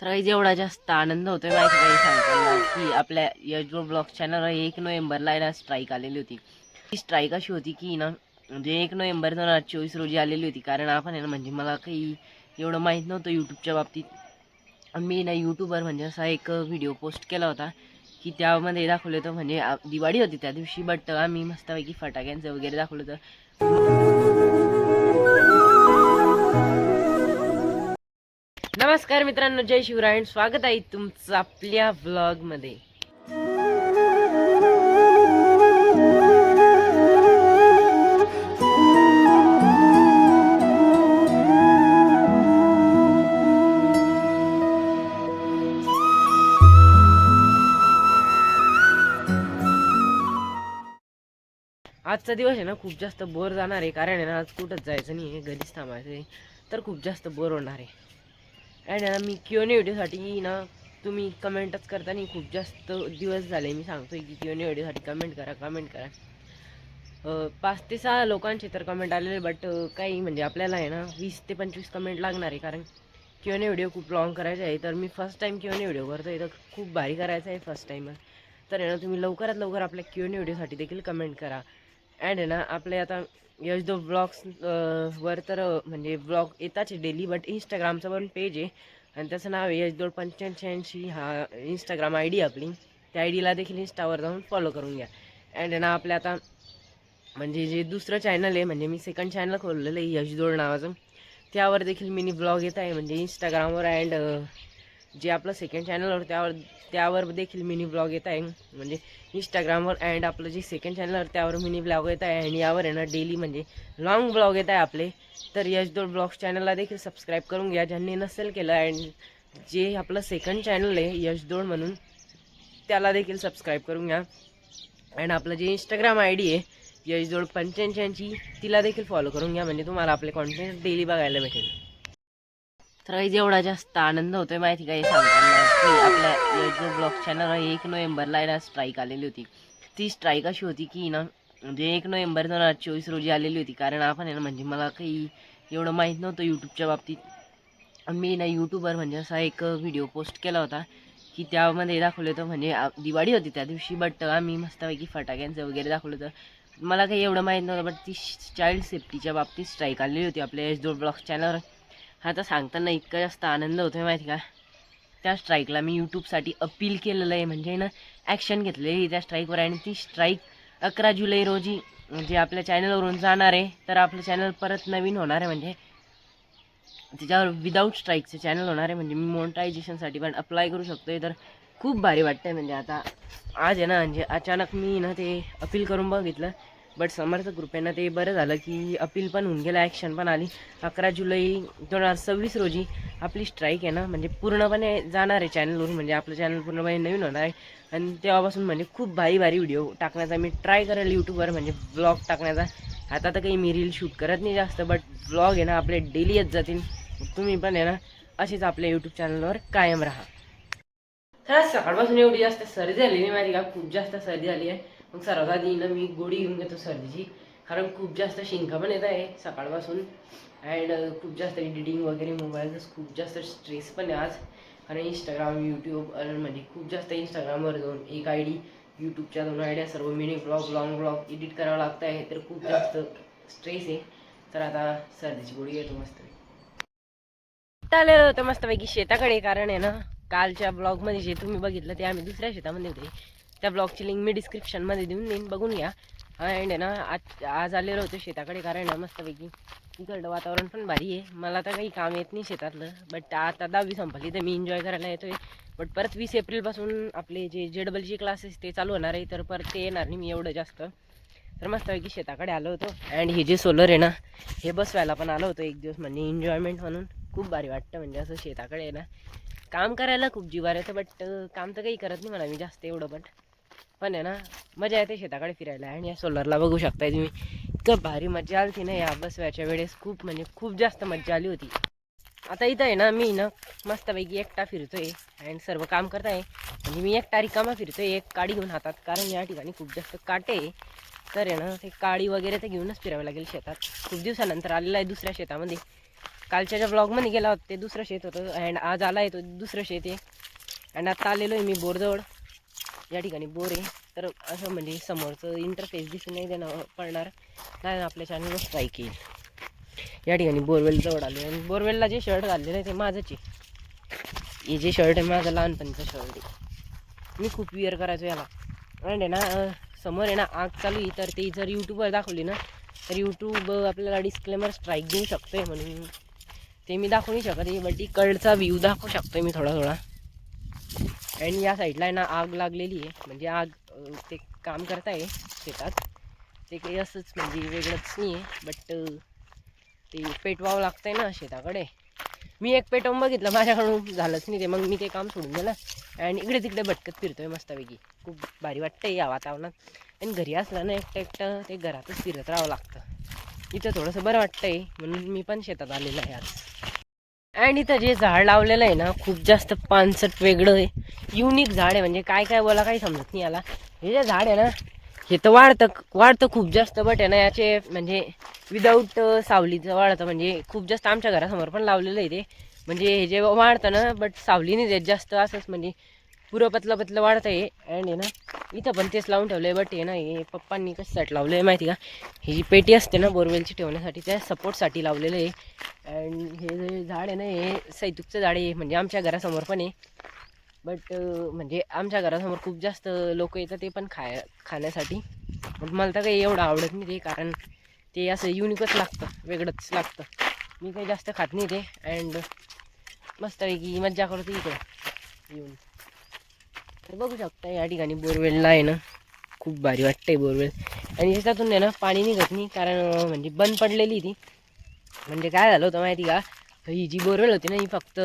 तर एवढा जास्त आनंद होतोय माहिती काही सांगताना की आपल्या यशो ब्लॉग चॅनल 1 नोव्हेंबरला ना स्ट्राईक आलेली होती. ती स्ट्राईक अशी होती की ना म्हणजे 1 नोव्हेंबर 2024 रोजी आलेली होती. कारण आपण आहे ना म्हणजे मला काही एवढं माहीत नव्हतं यूट्यूबच्या बाबतीत. मी ना यूट्यूबवर म्हणजे असा एक व्हिडिओ पोस्ट केला होता की त्यामध्ये दाखवलं होतं म्हणजे दिवाळी होती त्या दिवशी, बट आम्ही मस्तपैकी फटाक्यांचं वगैरे दाखवलं होतं. नमस्कार मित्रांनो, जय शिवराय आणि स्वागत आहे तुमचं आपल्या व्लॉगमध्ये. आजचा दिवस आहे ना खूप जास्त बोर जाणार आहे. कारण आहे ना आज कुठंच जायचं नाही आहे, घरीच थांबायचं आहे. तर खूप जास्त बोर होणार आहे. आणि ना मी Q&A व्हिडिओसाठी ना तुम्ही कमेंटच करता नाही. खूप जास्त दिवस झाले मी सांगतोय की Q&A व्हिडिओसाठी कमेंट करा कमेंट करा. 5 ते 6 लोकांचे तर कमेंट आलेले, बट काही म्हणजे आपल्याला आहे ना 20 ते 25 कमेंट लागणार आहे. कारण Q&A व्हिडिओ खूप लॉंग करायचा आहे. तर मी फर्स्ट टाईम Q&A व्हिडिओ करतोय, तर खूप भारी करायचं आहे फर्स्ट टाईम. तर आहे ना तुम्ही लवकरात लवकर आपल्या Q&A व्हिडिओसाठी देखील कमेंट करा. अँड आहे ना आपले आता यशदो ब्लॉग्स वर तर म्हणजे ब्लॉग येताच डेली, बट इंस्टाग्रामचं पण पेज आहे आणि त्याचं नाव आहे यशदोड 85. हा इंस्टाग्राम आय डी आपली. त्या आय डीला देखील इंस्टावर जाऊन फॉलो करून घ्या. अँड ना आपल्या आता म्हणजे जे दुसरं चॅनल आहे, म्हणजे मी सेकंड चॅनल खोललेलं आहे यशदोड नावाचं, त्यावर देखील मिनी ब्लॉग येत आहे. म्हणजे इंस्टाग्रामवर अँड जे आपलं सेकंड चॅनलवर त्यावर देखील मिनी ब्लॉग येत आहे. म्हणजे इंस्टाग्रामवर अँड आपलं जे सेकंड चॅनलवर त्यावर मिनी ब्लॉग येत आहे. आणि यावर आहे ना डेली म्हणजे लॉंग ब्लॉग येत आहे आपले. तर यशदोड ब्लॉग्स चॅनलला देखील सबस्क्राईब करून घ्या ज्यांनी नसेल केलं. अँड जे आपलं सेकंड चॅनल आहे यशदोड म्हणून, त्याला देखील सबस्क्राईब करून घ्या. अँड आपलं जे इंस्टाग्राम आय डी आहे यशदोड 85, तिला देखील फॉलो करून घ्या. म्हणजे तुम्हाला आपले कॉन्टेंट डेली बघायला भेटेल. तर एवढा जास्त आनंद होतोय माहिती काही सांगताना की आपल्या यशदोड ब्लॉग चॅनल 1 नोव्हेंबरला ना स्ट्राईक आलेली होती. ती स्ट्राईक अशी होती की ना म्हणजे 1 नोव्हेंबर 2024 रोजी आलेली होती. कारण आपण आहे ना म्हणजे मला काही एवढं माहीत नव्हतं यूट्यूबच्या बाबतीत. मी ना यूट्यूबवर म्हणजे असा एक व्हिडिओ पोस्ट केला होता की त्यामध्ये दाखवलं होतं म्हणजे दिवाळी होती त्या दिवशी, बट आम्ही मस्तपैकी फटाक्यांचं वगैरे दाखवलं होतं. मला काही एवढं माहीत नव्हतं, बट ती चाइल्ड सेफ्टीच्या बाबतीत स्ट्राईक आलेली होती आपल्या यशदोड ब्लॉग चॅनलवर. आता सांगताना इतका जास्त आनंद होतोय माहिती का. त्या स्ट्राईकला मी यूट्यूबसाठी अपील केलेलं आहे, म्हणजे ना ॲक्शन घेतलेली त्या स्ट्राईकवर. आणि ती स्ट्राईक 11 जुलै रोजी म्हणजे आपल्या चॅनलवरून जाणार आहे. तर आपलं चॅनल परत नवीन होणार आहे, म्हणजे त्याच्यावर विदाऊट स्ट्राईकचं चॅनल होणार आहे. म्हणजे मी मोनेटायझेशनसाठी पण अप्लाय करू शकतो आहे. तर खूप भारी वाटतं आहे. म्हणजे आता आज आहे ना म्हणजे अचानक मी ना ते अपील करून बघितलं, बट समर्थ कृपेनं ते बरं झालं की अपील पण होऊन गेलं, ॲक्शन पण आली. 11 जुलै 2026 रोजी आपली स्ट्राईक आहे ना म्हणजे पूर्णपणे जाणार आहे चॅनलवरून. म्हणजे आपलं चॅनल पूर्णपणे नवीन होणार आहे. आणि तेव्हापासून म्हणजे खूप भारी व्हिडिओ टाकण्याचा मी ट्राय करेल यूट्यूबवर, म्हणजे ब्लॉग टाकण्याचा. आता तर काही मी रील शूट करत नाही जास्त, बट ब्लॉग आहे ना आपले डेली येत जातील. तुम्ही पण आहे ना असेच आपल्या यूट्यूब चॅनलवर कायम राहा. तर सकाळपासून एवढी जास्त सर्दी झाली नाही माहिती का, खूप जास्त सर्दी झाली आहे. मग सर्वात आधी ना मी गोळी घेऊन घेतो सर्दीची, कारण खूप जास्त शिंका पण येत आहे सकाळपासून. अँड खूप जास्त एडिटिंग वगैरे मोबाईलचं खूप जास्त स्ट्रेस पण आहे आज. आणि इंस्टाग्राम यूट्यूब म्हणजे खूप जास्त इंस्टाग्रामवर जाऊन एक आय डी, यूट्यूबच्या 2 आयडिया, सर्व mini blog long blog edit करावं लागतं आहे. तर खूप जास्त स्ट्रेस आहे. तर आता सर्दीची गोळी घेतो मस्त. आलेलं होतं मस्तपैकी शेताकडे. कारण आहे ना कालच्या ब्लॉगमध्ये जे तुम्ही बघितलं ते आम्ही दुसऱ्या शेतामध्ये होते. त्या ब्लॉगची लिंक मी डिस्क्रिप्शनमध्ये देऊन देईन, बघून घ्या. अँड आहे ना आज आलेलं होतं शेताकडे. कारण आहे मस्तपैकी इकडलं वातावरण पण भारी आहे. मला तर काही काम येत नाही शेतातलं, बट आता 10वी संपली तर मी एन्जॉय करायला येतोय. बट परत 20 एप्रिलपासून आपले जे JEE क्लासेस ते चालू होणार आहे, तर परत ते येणार नाही मी एवढं जास्त. तर मस्तपैकी शेताकडे आलो होतो. अँड हे जे सोलर आहे ना हे बसवायला पण आलो होतो एक दिवस, म्हणजे एन्जॉयमेंट म्हणून. खूप भारी वाटतं म्हणजे असं शेताकडे आहे ना काम करायला खूप जिवार येतं. बट काम तर काही करत नाही म्हणा मी जास्त एवढं, पण आहे ना मजा येते शेताकडे फिरायला. आणि या सोलरला बघू शकताय तुम्ही, इतकं भारी मजा आली ना या बसवायच्या वेळेस. खूप म्हणजे खूप जास्त मजा आली होती. आता इथं आहे ना मी ना मस्तपैकी एकटा फिरतोय अँड सर्व काम करत आहे. म्हणजे मी एकटा रिकामा फिरतोय एक काडी घेऊन हातात, कारण या ठिकाणी खूप जास्त काटे आहे. तर आहे ना ते काडी वगैरे तर घेऊनच फिरावं लागेल शेतात. खूप दिवसानंतर आलेलं आहे दुसऱ्या शेतामध्ये. कालच्या ज्या ब्लॉगमध्ये गेला होता ते दुसरं शेत होतं अँड आज आला आहे तो दुसरं शेत आहे. अँड आता आलेलो आहे मी बोरजवळ. या ठिकाणी बोर आहे. तर असं म्हणजे समोरचं इंटरफेस दिसून नाही देणं पडणार नाही, आपल्या चॅनलवर स्ट्राईक येईल. या ठिकाणी बोरवेल जवळ आलो आणि बोरवेलला जे शर्ट घातलेलं आहे ते माझंच आहे. हे जे शर्ट आहे माझं लहानपणीचं शर्ट आहे. मी खूप विअर करायचो याला. अँड आहे ना समोर आहे ना आग चालू आहे, तर ते जर यूट्यूबवर दाखवली ना तर यूट्यूब आपल्याला डिस्क्लेमर स्ट्राईक देऊ शकतो आहे, म्हणून ते मी दाखवू नाही शकत आहे. बट इकडचा व्ह्यू दाखवू शकतो आहे मी थोडा थोडा. आणि या साईडला आहे ना आग लागलेली आहे, म्हणजे आग ते काम करत आहे शेतात. ते काही असंच म्हणजे वेगळंच नाही आहे, बट ते पेटवावं लागतं आहे ना शेताकडे. मी एक पेटवून बघितलं, माझ्याकडून झालंच नाही ते, मग मी ते काम सोडून दिलं आणि इकडे तिकडे भटकत फिरतोय मस्तपैकी. खूप भारी वाटतं या वातावरणात. आणि घरी असलं ना एकटं एकटं ते घरातच फिरत राहावं लागतं. इथं थोडंसं बरं वाटतंय म्हणून मी पण शेतात आलेलं आहे आज. अँड इथं जे झाड लावलेलं आहे ना खूप जास्त पानसट वेगळं आहे, युनिक झाड आहे. म्हणजे काय काय बोला काही समजत नाही याला. हे जे झाड आहे ना हे तर वाढतं खूप जास्त, बट आहे ना याचे म्हणजे विदाऊट सावलीचं वाढतं. म्हणजे खूप जास्त आमच्या घरासमोर पण लावलेलं आहे ते. म्हणजे हे जे वाढतं ना बट सावली नाही देत जास्त, असंच म्हणजे पुरं पतलं पतलं वाढतं आहे. अँड आहे ना इथं पण तेच लावून ठेवलं आहे. बट आहे ना हे पप्पांनी कशासाठी लावलं आहे माहिती का, ही जी पेटी असते ना बोरवेलची ठेवण्यासाठी त्या सपोर्टसाठी लावलेलं आहे. अँड हे जे झाड आहे ना हे सैतूकचं झाड आहे, म्हणजे आमच्या घरासमोर पण आहे. बट म्हणजे आमच्या घरासमोर खूप जास्त लोक येतात ते पण खाण्यासाठी. बट मला तर काही एवढं आवडत नाही ते, कारण ते असं युनिकच लागतं, वेगळंच लागतं. मी काही जास्त खात नाही ते. अँड मस्तपैकी मज्जा करतो इथं येऊन. तर बघू शकता या ठिकाणी बोरवेलला आहे ना खूप भारी वाटतंय बोरवेल. आणि याच्यातून आहे ना पाणी निघत नाही, कारण म्हणजे बंद पडलेली ती. म्हणजे काय झालं होतं माहिती का, ही जी बोरवेल होती ना ही फक्त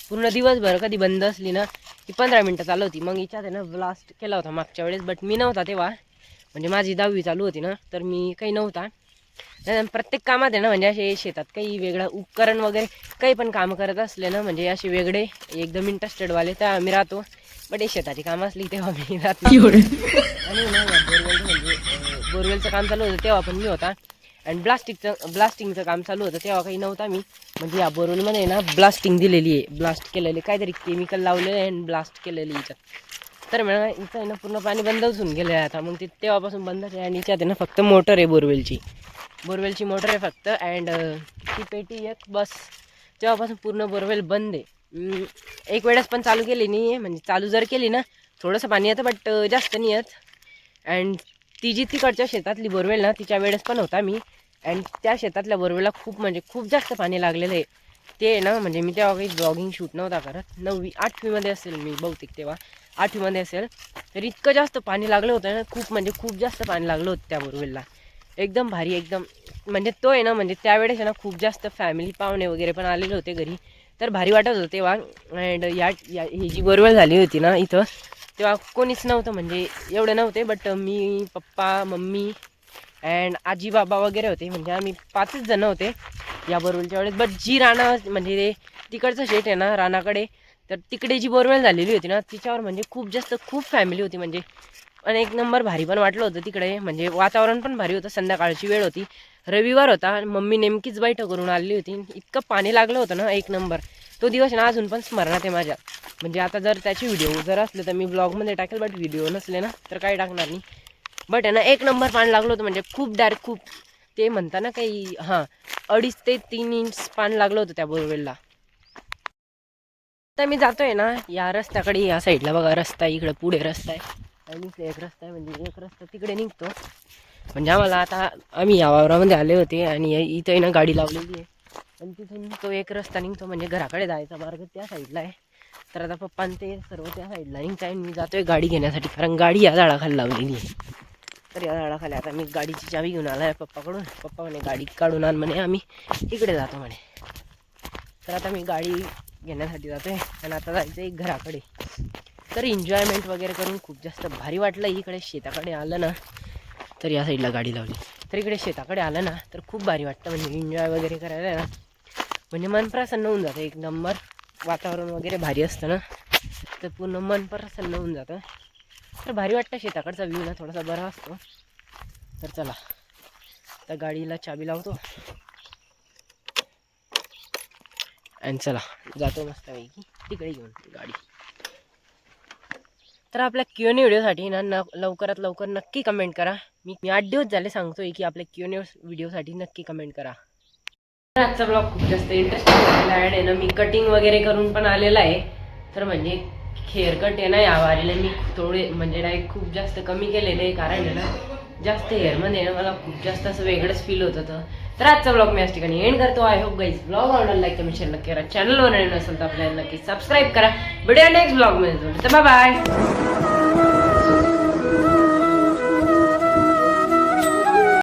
पूर्ण दिवसभर कधी बंद असली ना की 15 मिनटं चालू होती. मग हिच्यात आहे ना ब्लास्ट केला होता मागच्या वेळेस, बट मी नव्हता तेव्हा. म्हणजे माझी 10वी चालू होती ना तर मी काही नव्हता. प्रत्येक कामात आहे ना म्हणजे असे शेतात काही वेगळं उपकरण वगैरे काही पण काम करत असले ना म्हणजे असे वेगळे एकदम इंटरेस्टेडवाले तर आम्ही राहतो. बट हे शेताची कामं असली तेव्हा मी राहत नाही. आणि ना बोरवेलचं म्हणजे बोरवेलचं काम चालू होतं तेव्हा पण मी होता. आणि ब्लास्टिंगचं काम चालू होतं तेव्हा काही नव्हता मी. म्हणजे या बोरवेलमध्ये ना ब्लास्टिंग दिलेली आहे, ब्लास्ट केलेली काहीतरी केमिकल लावलेलं आहे आणि ब्लास्ट केलेली हिच्यात. तर म्हणा इथं आहे ना पूर्ण पाणी बंदच होऊन गेलं आहे आता. मग ते तेव्हापासून बंदच आहे. आणि हिच्यात आहे ना फक्त मोटर आहे बोरवेलची मोटर आहे फक्त. अँड ती पेटी एक बस. तेव्हापासून पूर्ण बोरवेल बंद आहे. एक वेळेस पण चालू केली नाही आहे, म्हणजे चालू जर केली ना थोडंसं पाणी येतं बट जास्त नाही येत. अँड ती जी तिकडच्या शेतातली बोरवेल ना तिच्या वेळेस पण होता मी. अँड त्या शेतातल्या बोरवेलला खूप म्हणजे खूप जास्त पाणी लागलेलं आहे. ते ना म्हणजे मी तेव्हा काही ब्लॉगिंग शूट नव्हता करत, 9वी 8वीमध्ये असेल मी बहुतेक, तेव्हा 8वीमध्ये असेल. तर इतकं जास्त पाणी लागलं होतं ना, खूप म्हणजे खूप जास्त पाणी लागलं होतं त्या बोरवेलला. एकदम भारी एकदम. म्हणजे तो आहे ना म्हणजे त्यावेळेस आहे ना खूप जास्त फॅमिली पाहुणे वगैरे पण आलेले होते घरी, तर भारी वाटत होतं तेव्हा. अँड ही जी बोरवेल झाली होती ना इथं तेव्हा कोणीच नव्हतं, म्हणजे एवढे नव्हते. बट मी, पप्पा, मम्मी अँड आजी बाबा वगैरे होते, म्हणजे आम्ही 5च जण होते या बोरवेलच्या वेळेस. बट जी राणा म्हणजे ते तिकडचं शेत आहे ना रानाकडे, तर तिकडे जी बोरवेल झालेली होती ना तिच्यावर म्हणजे खूप जास्त खूप फॅमिली होती. म्हणजे आणि एक नंबर भारी पण वाटलं होतं तिकडे. म्हणजे वातावरण पण भारी होतं, संध्याकाळची वेळ होती, रविवार होता आणि मम्मी नेमकीच बैठक करून आली होती. इतकं पाणी लागलं होतं ना एक नंबर. तो दिवस ना अजून पण स्मरणात आहे माझ्या. म्हणजे आता जर त्याची व्हिडिओ जर असले तर मी ब्लॉगमध्ये टाकेल, बट व्हिडिओ नसले ना तर काही टाकणार नाही. बट आहे ना एक नंबर पाणी लागलं होतं, म्हणजे खूप डायरेक्ट खूप. ते म्हणता ना काही 2.5 ते 3 इंच पाणी लागलं होतं त्या बोरवेलला. आता मी जातोय ना या रस्त्याकडे, या साईडला बघा रस्ता, इकडे पुढे रस्ता आहे आणि इकडे एक रस्ता आहे, म्हणजे एक रस्ता तिकडे निघतो. म्हणजे आम्हाला आता आम्ही या वावरामध्ये आले होते आणि इथं ना गाडी लावलेली आहे आणि तिथून तो एक रस्ता निघतो, म्हणजे घराकडे जायचा मार्ग त्या साईडला आहे. तर आता पप्पा ते सर्व त्या साईडला निघताय, मी जातोय गाडी घेण्यासाठी, कारण गाडी या झाडाखाली लावलेली आहे. तर या झाडाखाली आता मी गाडीची चावी घेऊन आला आहे पप्पाकडून. पप्पा म्हणे गाडी काढून आण म्हणे, आम्ही इकडे जातो म्हणे. तर आता मी गाडी घेण्यासाठी जातोय आणि आता जायचं आहे घराकडे. तर एन्जॉयमेंट वगैरे करून खूप जास्त भारी वाटलं. इकडे शेताकडे आलं ना, तर या साईडला गाडी लावली, तर इकडे शेताकडे आलं ना तर खूप भारी वाटतं. म्हणजे एन्जॉय वगैरे करायला ना म्हणजे मन प्रसन्न होऊन जातं एक नंबर. वातावरण वगैरे भारी असतं ना तर पूर्ण मन प्रसन्न होऊन जातं. तर भारी वाटतं, शेताकडचा व्ह्यू ना थोडासा बरा असतो. तर चला आता गाडीला चाबी लावतो. आणि चला जातो मस्तपैकी तिकडे घेऊन गाडी. तर आपल्या Q&A व्हिडिओसाठी ना लवकरात लवकर नक्की कमेंट करा. मी 8 दिवस झाले सांगतोय की आपल्या Q&A व्हिडिओसाठी नक्की कमेंट करा. तर आजचा ब्लॉग खूप जास्त इंटरेस्टिंग झालेला आहे ना. मी कटिंग वगैरे करून पण आलेला आहे. तर म्हणजे हेअरकट आहे ना या वारीला मी थोडे म्हणजे डायरेक्ट खूप जास्त कमी केलेले आहे, कारण आहे ना जास्त हेअरमध्ये ना मला खूप जास्त असं वेगळंच फील होत होतं. तर आजचा ब्लॉग मी या ठिकाणी एंड करतो. आय होप गाईज ब्लॉग आवडला, लाईक कमेंट शेअर नक्की करा. चॅनलवर नवीन असेल तर आपल्याला नक्की सबस्क्राईब करा. भेटूया नेक्स्ट ब्लॉग मध्ये. तर बाय बाय.